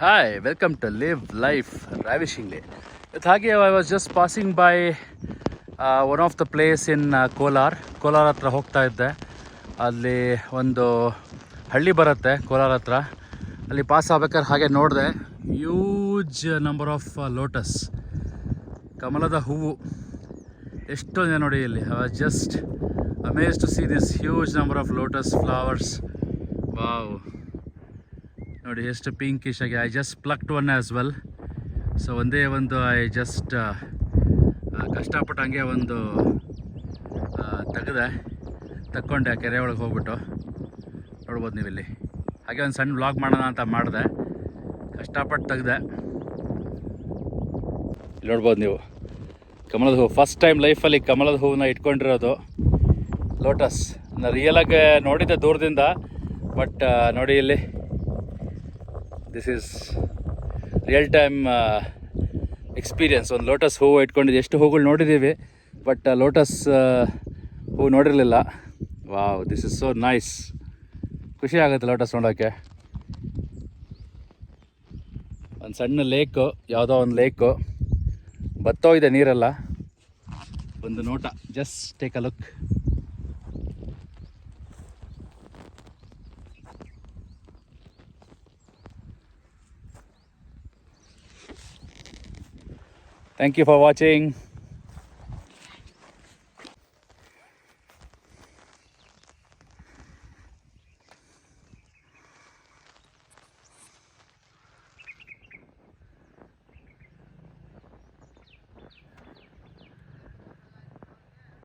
Hi, welcome to Live Life Ravishingly. With Hage, I was just passing by one of the place in Kolar ಹತ್ರ ಹೋಗ್ತಾ ಇದ್ದೆ. ಅಲ್ಲಿ ಒಂದು ಹಳ್ಳಿ ಬರುತ್ತೆ ಕೋಲಾರ ಹತ್ರ. ಅಲ್ಲಿ ಪಾಸ್ ಆಗ್ಬೇಕಾದ್ರೆ ಹಾಗೆ ನೋಡಿದೆ ಹ್ಯೂಜ್ ನಂಬರ್ ಆಫ್ ಲೋಟಸ್, ಕಮಲದ ಹೂವು ಎಷ್ಟೊಂದಿದೆ ನೋಡಿ ಇಲ್ಲಿ. I was just amazed to see this huge number of lotus flowers. Wow, ನೋಡಿ ಎಷ್ಟು ಪಿಂಕಿಶ್ ಆಗಿ. I just plucked one as well. So ಒಂದೇ ಒಂದು ಐ ಜಸ್ಟ್ ಕಷ್ಟಪಟ್ಟು ಹಂಗೆ ಒಂದು ತಕ್ಕೊಂಡೆ ಕೆರೆ ಒಳಗೆ ಹೋಗ್ಬಿಟ್ಟು. ನೋಡ್ಬೋದು ನೀವು ಇಲ್ಲಿ. ಹಾಗೆ ಒಂದು ಸಣ್ಣ ವ್ಲಾಗ್ ಮಾಡೋಣ ಅಂತ ಮಾಡಿದೆ, ಕಷ್ಟಪಟ್ಟು ತೆಗ್ದೆ. ಇಲ್ಲಿ ನೋಡ್ಬೋದು ನೀವು ಕಮಲದ ಹೂವು. ಫಸ್ಟ್ ಟೈಮ್ ಲೈಫಲ್ಲಿ ಕಮಲದ ಹೂವನ್ನ ಇಟ್ಕೊಂಡಿರೋದು. ಲೋಟಸ್ ನಾನು ರಿಯಲಾಗಿ ನೋಡಿದ್ದೆ ದೂರದಿಂದ, ಬಟ್ ನೋಡಿ ಇಲ್ಲಿ this is real time experience. ಒಂದು ಲೋಟಸ್ ಹೂವು ಇಟ್ಕೊಂಡಿದ್ದು. ಎಷ್ಟು ಹೂಗಳು ನೋಡಿದ್ದೀವಿ, ಬಟ್ ಲೋಟಸ್ ಹೂವು ನೋಡಿರಲಿಲ್ಲ. Wow, this is so nice. ಖುಷಿ ಆಗುತ್ತೆ ಲೋಟಸ್ ನೋಡೋಕ್ಕೆ. ಒಂದು ಸಣ್ಣ ಲೇಕು, ಯಾವುದೋ ಒಂದು ಲೇಕು, ಬತ್ತೋಗಿದೆ ನೀರೆಲ್ಲ. ಒಂದು ನೋಟ, just take a look. Thank you for watching.